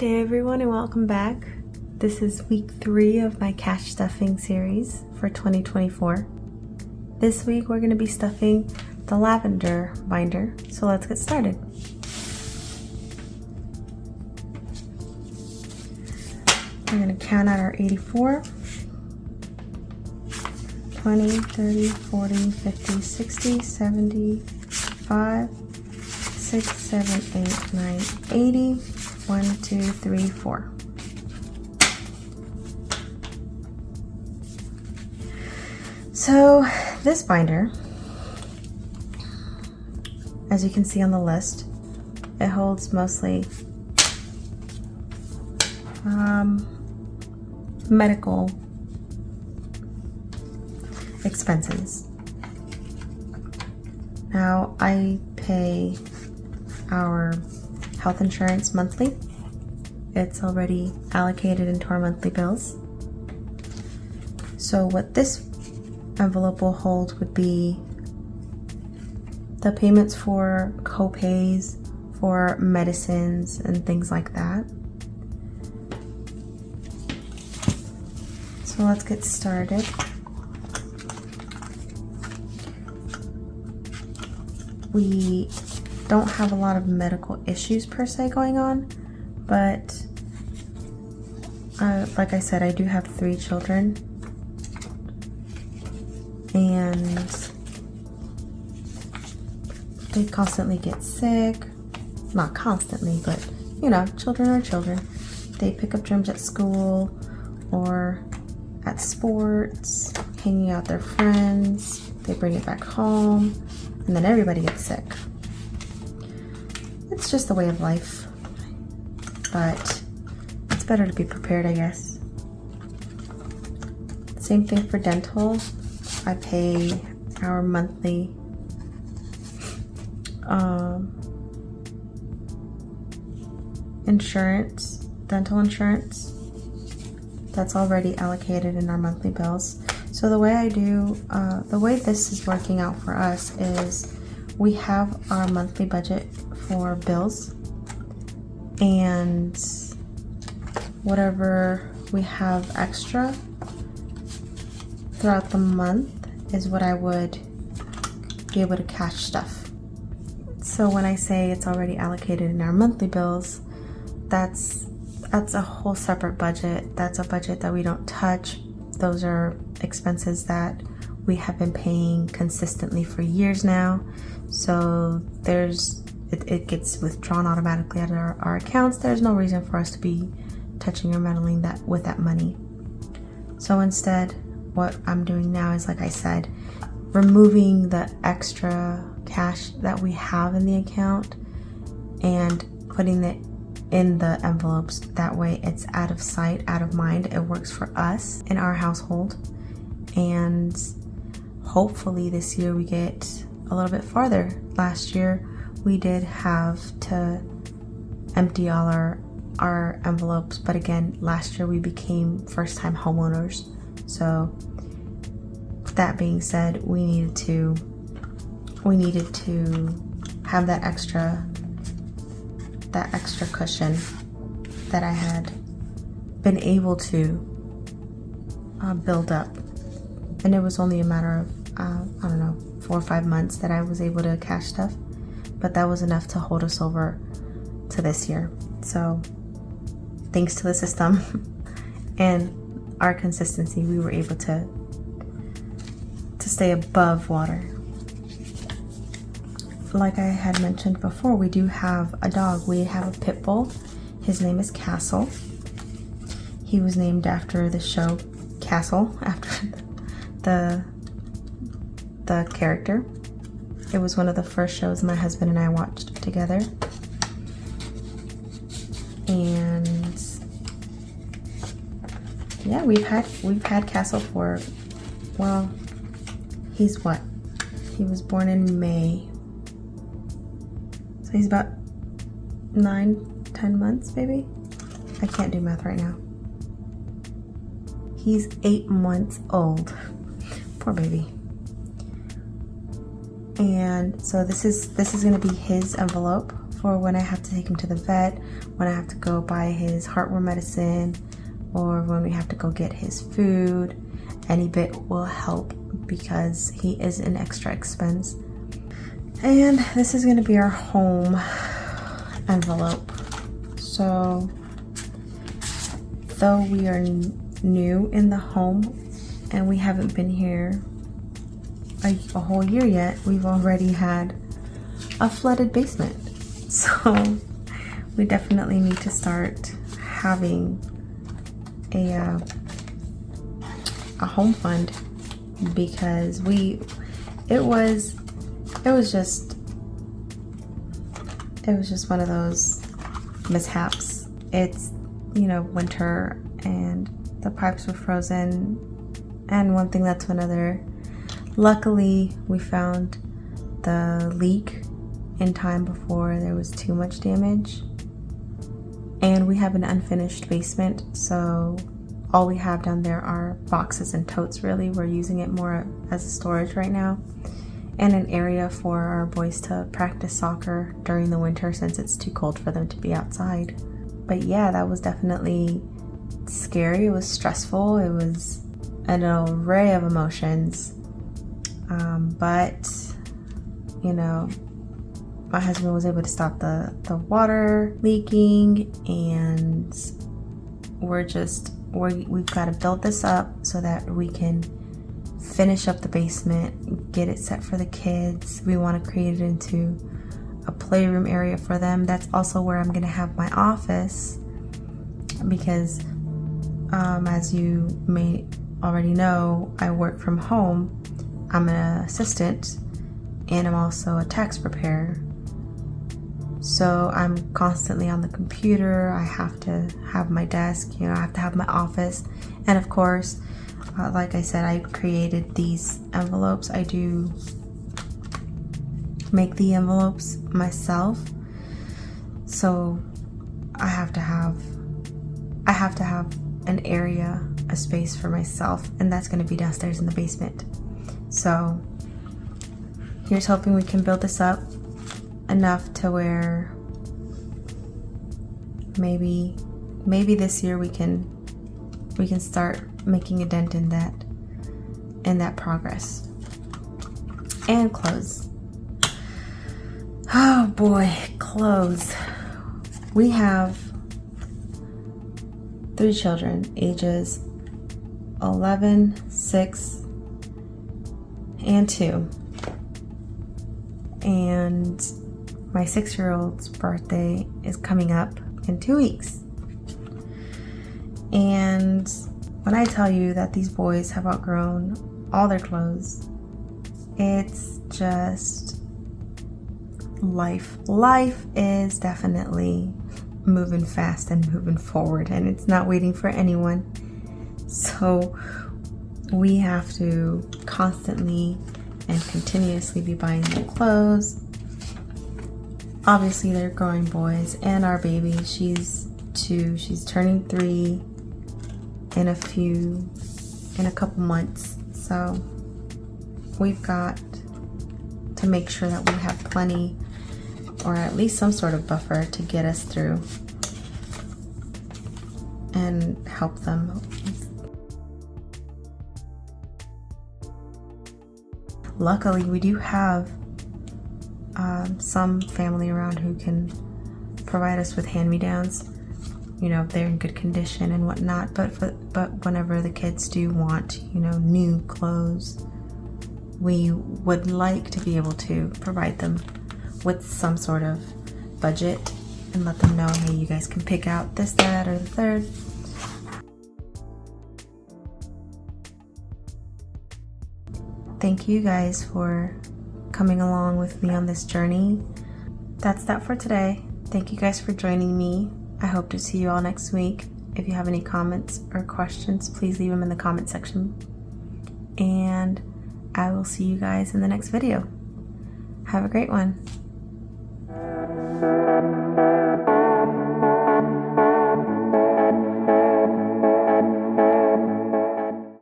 day everyone, and welcome back. This is week 3 of my cash stuffing series for 2024. This week we're going to be stuffing the lavender binder, so let's get started. I'm going to count out our 84, 20, 30, 40, 50, 60, 70, 5, 6, 7, 8, 9, 80, 1, 2, 3, 4. So this binder, as you can see on the list, it holds mostly medical expenses. Now I pay our health insurance monthly. It's already allocated into our monthly bills. So what this envelope will hold would be the payments for co-pays, for medicines and things like that. So let's get started. We don't have a lot of medical issues per se going on, but like I said, I do have 3 children, and they constantly get sick. Not constantly, but you know, children are children. They pick up germs at school or at sports, hanging out with their friends. They bring it back home, and then everybody gets sick. It's just the way of life, but it's better to be prepared, I guess. Same thing for dental. I pay our monthly insurance, dental insurance. That's already allocated in our monthly bills. So the way the way this is working out for us is we have our monthly budget for bills, and whatever we have extra throughout the month is what I would be able to cash stuff. So when I say it's already allocated in our monthly bills, that's a whole separate budget. That's a budget that we don't touch. Those are expenses that we have been paying consistently for years now. So it gets withdrawn automatically out of our accounts. There's no reason for us to be touching or meddling with that money. So instead, what I'm doing now is, like I said, removing the extra cash that we have in the account and putting it in the envelopes. That way it's out of sight, out of mind. It works for us in our household, and hopefully this year we get a little bit farther. Last year we did have to empty all our envelopes, but again, last year we became first-time homeowners. So that being said, we needed to have that extra cushion that I had been able to build up. And it was only a matter of I don't know, 4 or 5 months that I was able to cash stuff, but that was enough to hold us over to this year. So thanks to the system and our consistency, we were able to stay above water. Like I had mentioned before, we do have a dog. We have a pit bull. His name is Castle. He was named after the show Castle, after the character. It was one of the first shows my husband and I watched together. And yeah, we've had Castle for, well, he was born in May, so he's about 9-10 months maybe. I can't do math right now. He's 8 months old. Poor baby. And so this is going to be his envelope for when I have to take him to the vet, when I have to go buy his heartworm medicine, or when we have to go get his food. Any bit will help because he is an extra expense. And this is going to be our home envelope. So though we are new in the home and we haven't been here a whole year yet, we've already had a flooded basement. So we definitely need to start having a home fund, because it was just one of those mishaps. It's, you know, winter and the pipes were frozen, and one thing led to another. Luckily, we found the leak in time before there was too much damage. And we have an unfinished basement, so all we have down there are boxes and totes, really. We're using it more as a storage right now, and an area for our boys to practice soccer during the winter since it's too cold for them to be outside. But yeah, that was definitely scary. It was stressful. It was an array of emotions. But, you know, my husband was able to stop the water leaking, and we've got to build this up so that we can finish up the basement, get it set for the kids. We want to create it into a playroom area for them. That's also where I'm going to have my office, because as you may already know, I work from home. I'm an assistant and I'm also a tax preparer. So I'm constantly on the computer. I have to have my desk, you know, I have to have my office. And of course, like I said, I created these envelopes. I do make the envelopes myself. So I have to have an area, a space for myself, and that's going to be downstairs in the basement. So here's hoping we can build this up enough to where maybe this year we can start making a dent in that progress. And clothes. Oh boy, clothes. We have 3 children, ages 11, 6, and 2. And my 6-year-old's birthday is coming up in 2 weeks. And when I tell you that these boys have outgrown all their clothes, it's just life. Life is definitely moving fast and moving forward, and it's not waiting for anyone. So we have to constantly and continuously be buying new clothes. Obviously, they're growing boys, and our baby, she's 2, she's turning 3 in a couple months. So we've got to make sure that we have plenty, or at least some sort of buffer, to get us through and help them. Luckily, we do have some family around who can provide us with hand-me-downs, you know, if they're in good condition and whatnot. But whenever the kids do want, you know, new clothes, we would like to be able to provide them with some sort of budget and let them know, hey, you guys can pick out this, that, or the third. Thank you guys for coming along with me on this journey. That's that for today. Thank you guys for joining me. I hope to see you all next week. If you have any comments or questions, please leave them in the comment section. And I will see you guys in the next video. Have a great one.